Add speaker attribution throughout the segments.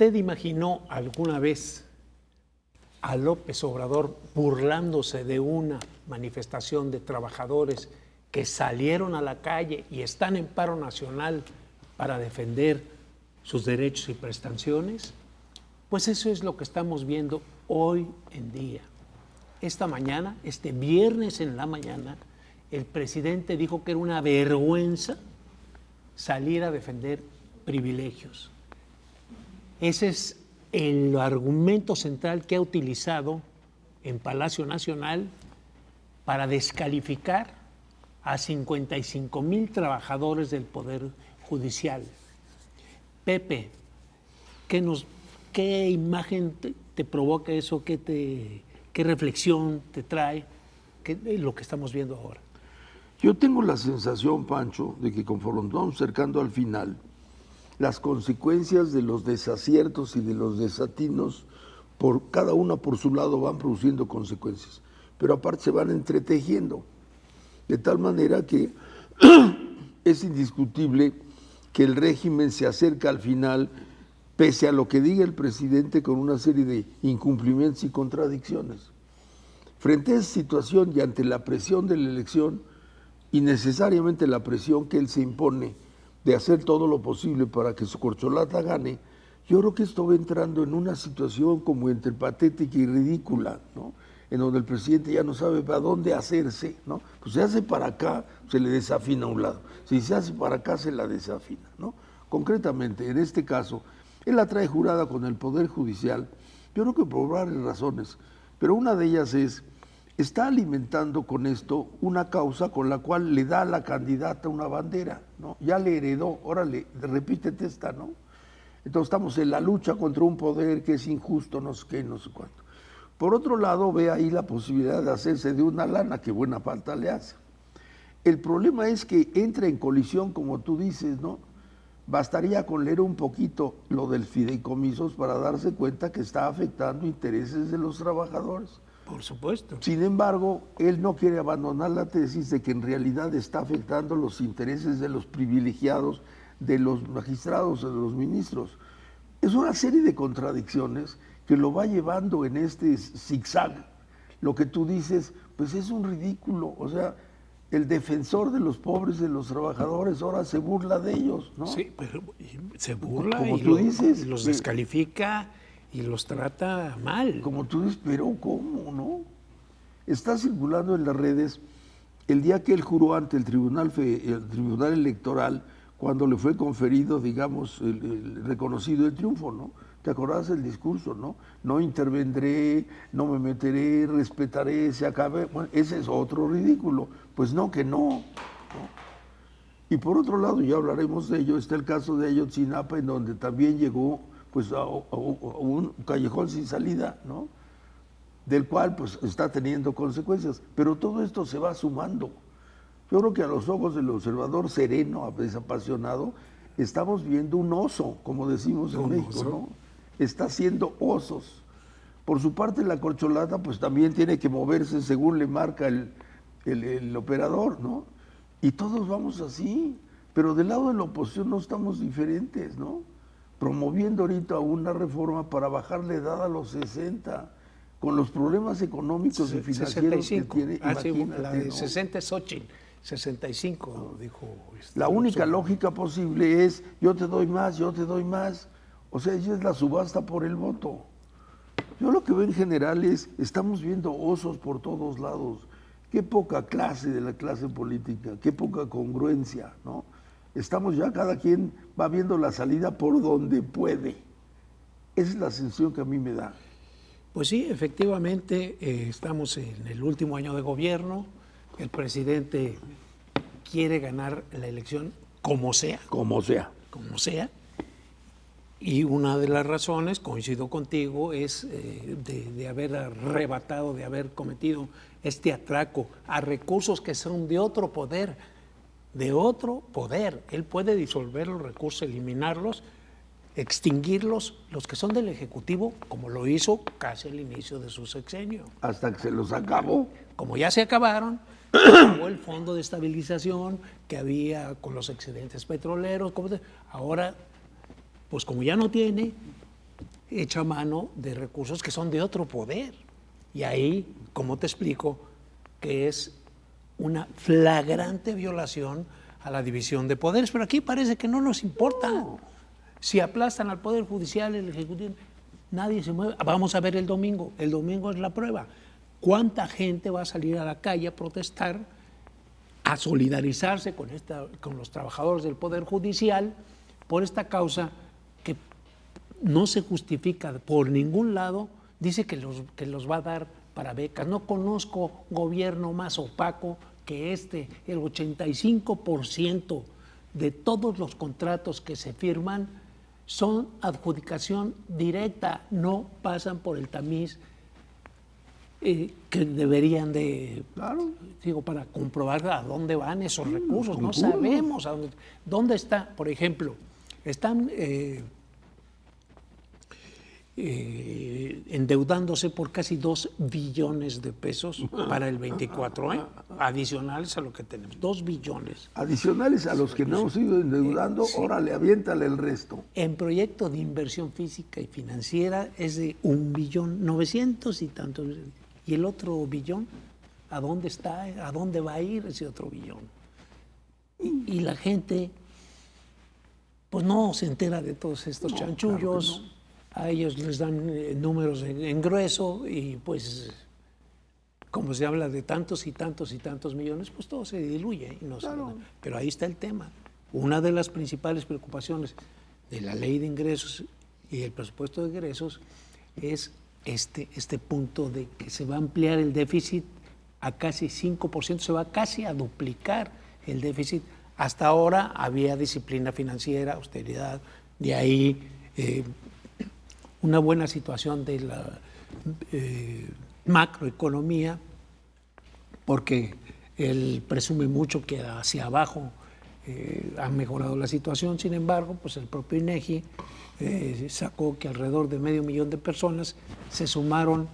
Speaker 1: ¿Usted imaginó alguna vez a López Obrador burlándose de una manifestación de trabajadores que salieron a la calle y están en paro nacional para defender sus derechos y prestaciones? Pues eso es lo que estamos viendo hoy en día. Esta mañana, este viernes en la mañana, el presidente dijo que era una vergüenza salir a defender privilegios. Ese es el argumento central que ha utilizado en Palacio Nacional para descalificar a 55,000 trabajadores del Poder Judicial. Pepe, ¿qué imagen te provoca eso? ¿Qué reflexión te trae lo que estamos viendo ahora?
Speaker 2: Yo tengo la sensación, Pancho, de que conforme nos vamos acercando al final, las consecuencias de los desaciertos y de los desatinos, por cada una por su lado, van produciendo consecuencias, pero aparte se van entretejiendo, de tal manera que es indiscutible que el régimen se acerca al final, pese a lo que diga el presidente, con una serie de incumplimientos y contradicciones. Frente a esa situación y ante la presión de la elección, y necesariamente la presión que él se impone de hacer todo lo posible para que su corcholata gane, yo creo que esto va entrando en una situación como entre patética y ridícula, ¿no? En donde el presidente ya no sabe para dónde hacerse, ¿no? Pues se hace para acá, se le desafina a un lado. Si se hace para acá, se la desafina, ¿no? Concretamente, en este caso, él la trae jurada con el Poder Judicial, yo creo que por varias razones, pero una de ellas es, está alimentando con esto una causa con la cual le da a la candidata una bandera, ¿no? Ya le heredó, órale, repítete esta, ¿no? Entonces estamos en la lucha contra un poder que es injusto, no sé qué, no sé cuánto. Por otro lado, ve ahí la posibilidad de hacerse de una lana que buena falta le hace. El problema es que entra en colisión, como tú dices, ¿no? Bastaría con leer un poquito lo del fideicomisos para darse cuenta que está afectando intereses de los trabajadores.
Speaker 1: Por supuesto.
Speaker 2: Sin embargo, él no quiere abandonar la tesis de que en realidad está afectando los intereses de los privilegiados, de los magistrados, de los ministros. Es una serie de contradicciones que lo va llevando en este zigzag. Lo que tú dices, pues es un ridículo. O sea, el defensor de los pobres, de los trabajadores, ahora se burla de ellos, ¿no?
Speaker 1: Sí, pero se burla
Speaker 2: como
Speaker 1: y
Speaker 2: tú dices,
Speaker 1: los descalifica y los trata mal.
Speaker 2: Como tú dices, pero ¿cómo, no? Está circulando en las redes el día que él juró ante el Tribunal Electoral, cuando le fue conferido, digamos, el reconocido el triunfo, ¿no? ¿Te acordás del discurso, no? No intervendré, no me meteré, respetaré, se acabe. Bueno, ese es otro ridículo. Pues no, que no, ¿no? Y por otro lado, ya hablaremos de ello, está el caso de Ayotzinapa, en donde también llegó pues a un callejón sin salida, ¿no? Del cual pues está teniendo consecuencias. Pero todo esto se va sumando. Yo creo que a los ojos del observador sereno, desapasionado, estamos viendo un oso, como decimos en México, ¿no? Está haciendo osos. Por su parte, la corcholata pues también tiene que moverse según le marca el operador, ¿no? Y todos vamos así, pero del lado de la oposición no estamos diferentes, ¿no? Promoviendo ahorita una reforma para bajar la edad a los 60, con los problemas económicos y financieros 65. Que tiene.
Speaker 1: Sí, la de 60 es Xochitl, 65, dijo.
Speaker 2: La única lógica posible es, yo te doy más, yo te doy más. O sea, ella es la subasta por el voto. Yo lo que veo en general es, estamos viendo osos por todos lados. Qué poca clase de la clase política, qué poca congruencia, ¿no? Estamos ya, cada quien va viendo la salida por donde puede. Esa es la sensación que a mí me da.
Speaker 1: Pues sí, efectivamente, estamos en el último año de gobierno. El presidente quiere ganar la elección como sea.
Speaker 2: Como sea.
Speaker 1: Como sea. Y una de las razones, coincido contigo, es de haber arrebatado, de haber cometido este atraco a recursos que son de otro poder. De otro poder. Él puede disolver los recursos, eliminarlos, extinguirlos, los que son del Ejecutivo, como lo hizo casi al inicio de su sexenio.
Speaker 2: Hasta que se los acabó.
Speaker 1: Como ya se acabaron, acabó el fondo de estabilización que había con los excedentes petroleros. Ahora, pues como ya no tiene, echa mano de recursos que son de otro poder. Y ahí, como te explico, que es una flagrante violación a la división de poderes. Pero aquí parece que no nos importa. Si aplastan al Poder Judicial, el Ejecutivo, nadie se mueve. Vamos a ver el domingo. El domingo es la prueba. ¿Cuánta gente va a salir a la calle a protestar, a solidarizarse con los trabajadores del Poder Judicial por esta causa que no se justifica por ningún lado? Dice que los va a dar para becas. No conozco gobierno más opaco que este. El 85% de todos los contratos que se firman son adjudicación directa, no pasan por el tamiz que deberían de,
Speaker 2: Claro.
Speaker 1: digo, para comprobar a dónde van esos recursos. No sabemos dónde está, por ejemplo, están endeudándose por casi 2 billones de pesos para el 24, adicionales a lo que tenemos, 2 billones.
Speaker 2: Adicionales a los que no hemos ido endeudando,
Speaker 1: Sí.
Speaker 2: órale, aviéntale el resto.
Speaker 1: En proyecto de inversión física y financiera es de 1.900.000.000 y tantos. ¿Y el otro billón? ¿A dónde está? ¿A dónde va a ir ese otro billón? Y la gente, pues no se entera de todos estos chanchullos.
Speaker 2: Claro que
Speaker 1: A ellos les dan números en grueso y pues como se habla de tantos y tantos y tantos millones, pues todo se diluye. Y no se
Speaker 2: Claro.
Speaker 1: da. Pero ahí está el tema. Una de las principales preocupaciones de la ley de ingresos y el presupuesto de egresos es este punto de que se va a ampliar el déficit a casi 5%, se va casi a duplicar el déficit. Hasta ahora había disciplina financiera, austeridad, de ahí una buena situación de la macroeconomía, porque él presume mucho que hacia abajo ha mejorado la situación. Sin embargo, pues el propio INEGI sacó que alrededor de 500.000 de personas se sumaron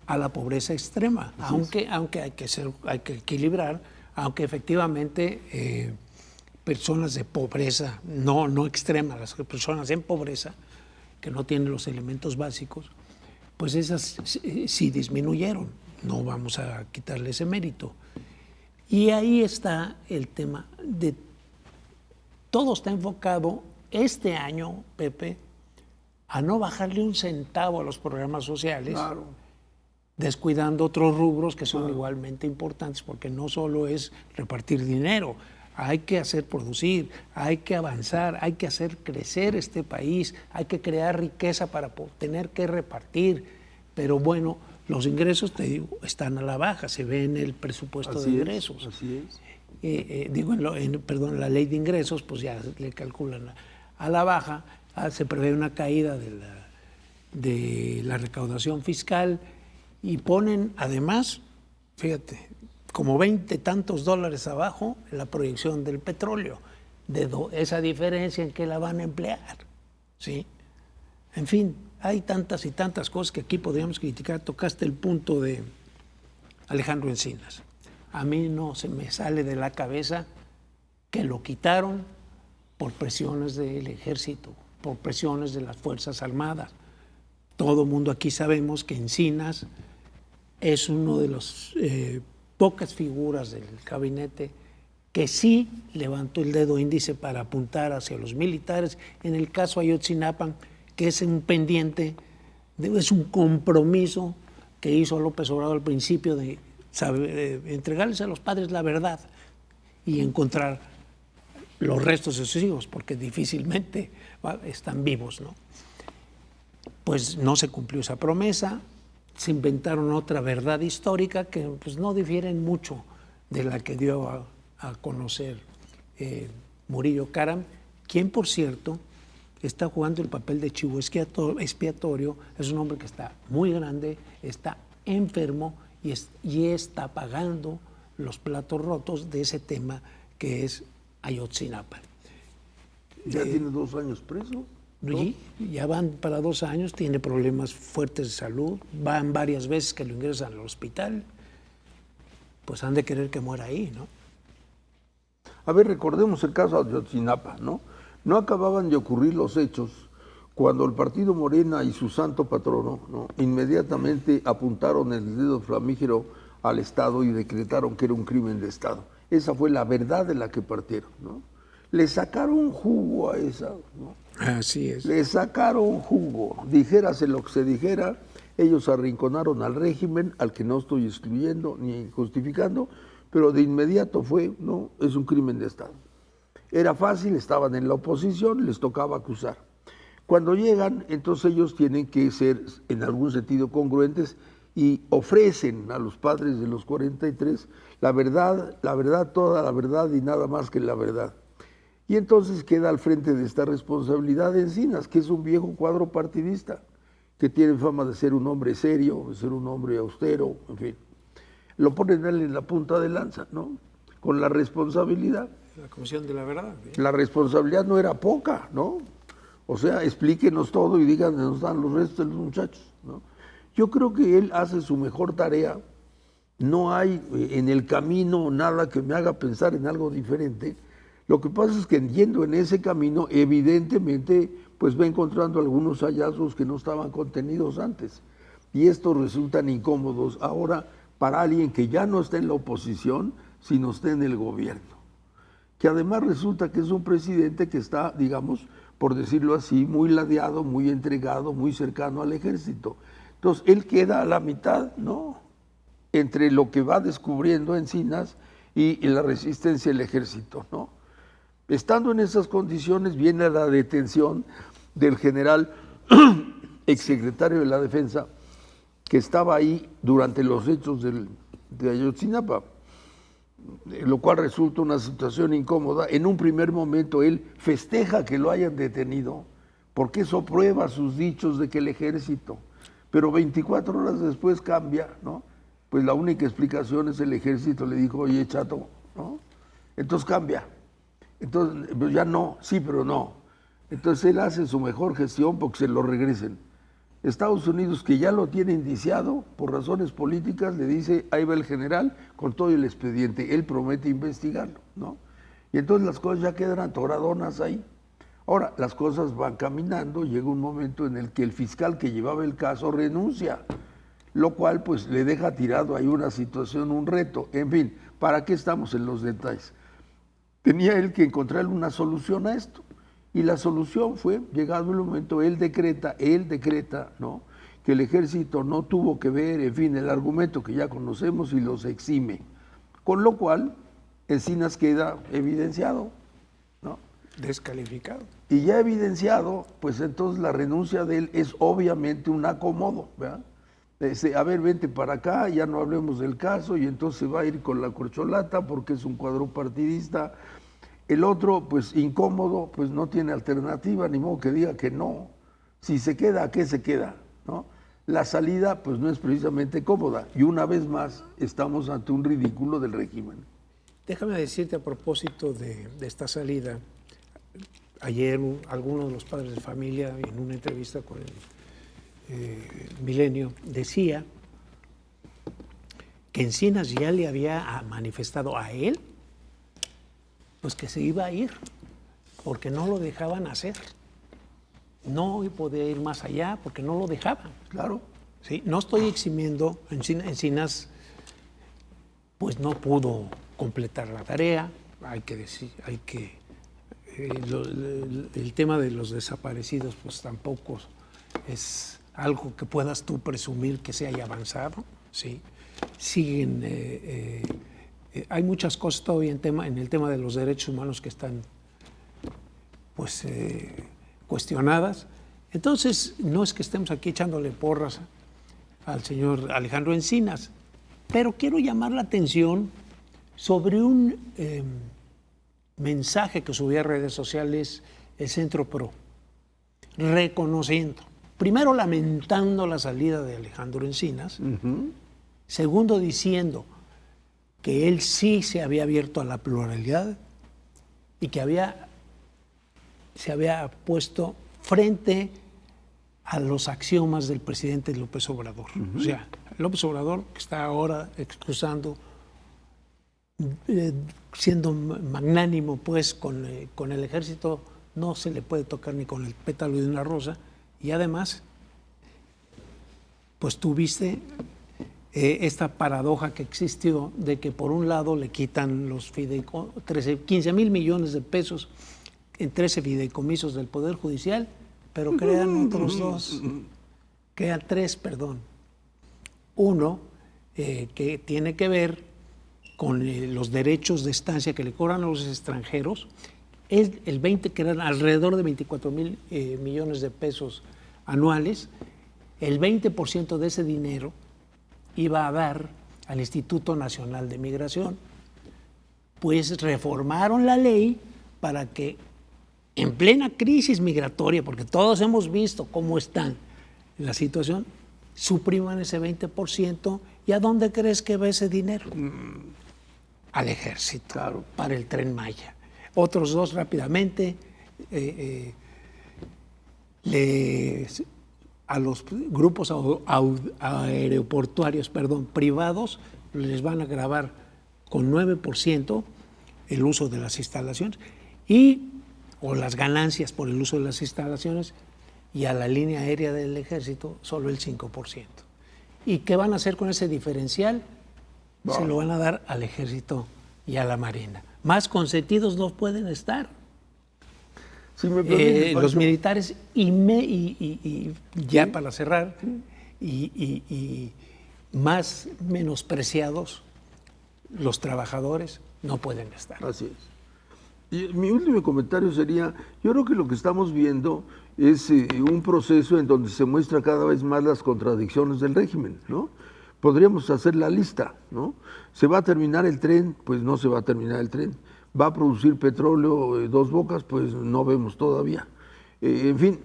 Speaker 1: a la pobreza extrema, aunque hay que equilibrar, aunque efectivamente personas de pobreza, no extrema, las personas en pobreza, que no tienen los elementos básicos, pues esas sí disminuyeron, no vamos a quitarle ese mérito. Y ahí está el tema de, todo está enfocado este año, Pepe, a no bajarle un centavo a los programas sociales,
Speaker 2: Claro.
Speaker 1: descuidando otros rubros que son igualmente importantes, porque no solo es repartir dinero, hay que hacer producir, hay que avanzar, hay que hacer crecer este país, hay que crear riqueza para tener que repartir. Pero bueno, los ingresos, te digo, están a la baja, se ve en el presupuesto de ingresos.
Speaker 2: Así es.
Speaker 1: En la ley de ingresos, pues ya le calculan a la baja, se prevé una caída de la recaudación fiscal y ponen además, fíjate, como 20 tantos dólares abajo en la proyección del petróleo, esa diferencia en que la van a emplear, ¿sí? En fin, hay tantas y tantas cosas que aquí podríamos criticar. Tocaste el punto de Alejandro Encinas. A mí no se me sale de la cabeza que lo quitaron por presiones del ejército, por presiones de las Fuerzas Armadas. Todo mundo aquí sabemos que Encinas es uno de los pocas figuras del gabinete que sí levantó el dedo índice para apuntar hacia los militares. En el caso Ayotzinapa, que es un pendiente, es un compromiso que hizo López Obrador al principio de entregarles a los padres la verdad y encontrar los restos de sus hijos, porque difícilmente están vivos, ¿no? Pues no se cumplió esa promesa, se inventaron otra verdad histórica que pues no difieren mucho de la que dio a conocer Murillo Karam, quien por cierto está jugando el papel de chivo expiatorio. Es un hombre que está muy grande, está enfermo y está pagando los platos rotos de ese tema que es Ayotzinapa.
Speaker 2: Ya tiene 2 años preso.
Speaker 1: Y ya van para 2 años, tiene problemas fuertes de salud, van varias veces que lo ingresan al hospital, pues han de querer que muera ahí, ¿no?
Speaker 2: A ver, recordemos el caso de Ayotzinapa, ¿no? No acababan de ocurrir los hechos cuando el partido Morena y su santo patrono, ¿no?, inmediatamente apuntaron el dedo flamígero al Estado y decretaron que era un crimen de Estado. Esa fue la verdad de la que partieron, ¿no? Le sacaron jugo a esa, ¿no?
Speaker 1: Así es.
Speaker 2: Le sacaron jugo. Dijérase lo que se dijera, ellos arrinconaron al régimen, al que no estoy excluyendo ni justificando, pero de inmediato fue, no, es un crimen de Estado. Era fácil, estaban en la oposición, les tocaba acusar. Cuando llegan, entonces ellos tienen que ser en algún sentido congruentes y ofrecen a los padres de los 43 la verdad, toda la verdad y nada más que la verdad. Y entonces queda al frente de esta responsabilidad Encinas, que es un viejo cuadro partidista, que tiene fama de ser un hombre serio, de ser un hombre austero, en fin. Lo ponen a él en la punta de lanza, ¿no? Con la responsabilidad.
Speaker 1: La Comisión de la Verdad.
Speaker 2: La responsabilidad no era poca, ¿no? O sea, explíquenos todo y digan dónde están los restos de los muchachos, ¿no? Yo creo que él hace su mejor tarea. No hay en el camino nada que me haga pensar en algo diferente. Lo que pasa es que yendo en ese camino, evidentemente, pues va encontrando algunos hallazgos que no estaban contenidos antes. Y estos resultan incómodos ahora para alguien que ya no está en la oposición, sino está en el gobierno. Que además resulta que es un presidente que está, digamos, por decirlo así, muy ladeado, muy entregado, muy cercano al ejército. Entonces, él queda a la mitad, ¿no?, entre lo que va descubriendo Encinas y la resistencia del ejército, ¿no? Estando en esas condiciones, viene la detención del general exsecretario de la Defensa, que estaba ahí durante los hechos de Ayotzinapa, lo cual resulta una situación incómoda. En un primer momento él festeja que lo hayan detenido, porque eso prueba sus dichos de que el ejército, pero 24 horas después cambia, ¿no? Pues la única explicación es el ejército le dijo, oye, chato, ¿no? Entonces cambia. Entonces, pues ya no, sí, pero no. Entonces él hace su mejor gestión porque se lo regresen. Estados Unidos, que ya lo tiene indiciado por razones políticas, le dice, ahí va el general con todo el expediente. Él promete investigarlo, ¿no? Y entonces las cosas ya quedan atoradonas ahí. Ahora, las cosas van caminando, llega un momento en el que el fiscal que llevaba el caso renuncia, lo cual pues le deja tirado ahí una situación, un reto. En fin, ¿para qué estamos en los detalles? Tenía él que encontrar una solución a esto. Y la solución fue, llegado el momento, él decreta, ¿no?, que el ejército no tuvo que ver, en fin, el argumento que ya conocemos y los exime. Con lo cual, Encinas queda evidenciado, ¿no?
Speaker 1: Descalificado.
Speaker 2: Y ya evidenciado, pues entonces la renuncia de él es obviamente un acomodo, ¿verdad? A ver, vente para acá, ya no hablemos del caso, y entonces se va a ir con la corcholata porque es un cuadro partidista. El otro, pues incómodo, pues no tiene alternativa, ni modo que diga que no. Si se queda, ¿a qué se queda?, ¿no? La salida, pues no es precisamente cómoda. Y una vez más, estamos ante un ridículo del régimen.
Speaker 1: Déjame decirte a propósito de esta salida. Ayer algunos de los padres de familia, en una entrevista con el Milenio, decía que Encinas ya le había manifestado a él pues que se iba a ir, porque no lo dejaban hacer. No podía ir más allá porque no lo dejaban.
Speaker 2: Claro.
Speaker 1: ¿Sí? No estoy eximiendo, Encinas pues no pudo completar la tarea, hay que decir, el tema de los desaparecidos pues tampoco es algo que puedas tú presumir que se haya avanzado, ¿sí? Siguen, hay muchas cosas todavía en el tema de los derechos humanos que están pues cuestionadas. Entonces, no es que estemos aquí echándole porras al señor Alejandro Encinas, pero quiero llamar la atención sobre un mensaje que subía a redes sociales el Centro PRO, reconociendo, primero lamentando la salida de Alejandro Encinas, segundo diciendo que él sí se había abierto a la pluralidad y que se había puesto frente a los axiomas del presidente López Obrador. O sea, López Obrador, que está ahora excusando, siendo magnánimo pues con el ejército, no se le puede tocar ni con el pétalo de una rosa, y además, pues tuviste esta paradoja que existió de que por un lado le quitan los 15,000 millones de pesos en 13 fideicomisos del Poder Judicial, pero crean otros dos, crean tres, perdón. Uno que tiene que ver con los derechos de estancia que le cobran a los extranjeros, el 20, que eran alrededor de 24,000 millones de pesos anuales, el 20% de ese dinero iba a dar al Instituto Nacional de Migración. Pues reformaron la ley para que en plena crisis migratoria, porque todos hemos visto cómo está la situación, supriman ese 20%. ¿Y a dónde crees que va ese dinero? Al ejército,
Speaker 2: claro,
Speaker 1: para el Tren Maya. Otros dos rápidamente, a los grupos aeroportuarios, privados, les van a gravar con 9% el uso de las instalaciones o las ganancias por el uso de las instalaciones, y a la línea aérea del ejército solo el 5%. ¿Y qué van a hacer con ese diferencial? Se lo van a dar al ejército y a la marina. Más consentidos no pueden estar.
Speaker 2: Si me permite,
Speaker 1: los militares y ya para cerrar, y más menospreciados los trabajadores no pueden estar.
Speaker 2: Así es. Y mi último comentario sería, yo creo que lo que estamos viendo es un proceso en donde se muestra cada vez más las contradicciones del régimen, ¿no? Podríamos hacer la lista, ¿no? ¿Se va a terminar el tren? Pues no se va a terminar el tren. ¿Va a producir petróleo Dos Bocas? Pues no vemos todavía. En fin,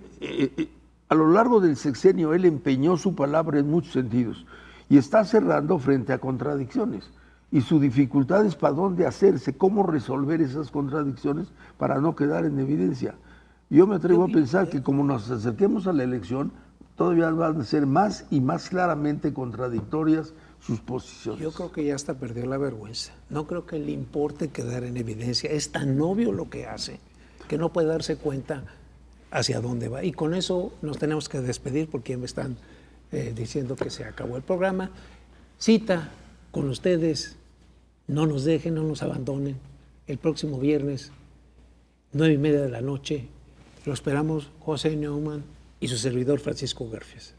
Speaker 2: a lo largo del sexenio él empeñó su palabra en muchos sentidos y está cerrando frente a contradicciones. Y su dificultad es para dónde hacerse, cómo resolver esas contradicciones para no quedar en evidencia. Yo me atrevo a pensar que como nos acerquemos a la elección, todavía van a ser más y más claramente contradictorias sus posiciones.
Speaker 1: Yo creo que ya hasta perdió la vergüenza. No creo que le importe quedar en evidencia. Es tan obvio lo que hace que no puede darse cuenta hacia dónde va. Y con eso nos tenemos que despedir porque me están diciendo que se acabó el programa. Cita con ustedes. No nos dejen, no nos abandonen. El próximo viernes, 9:30 de la noche, lo esperamos José Neumann y su servidor Francisco Garfias.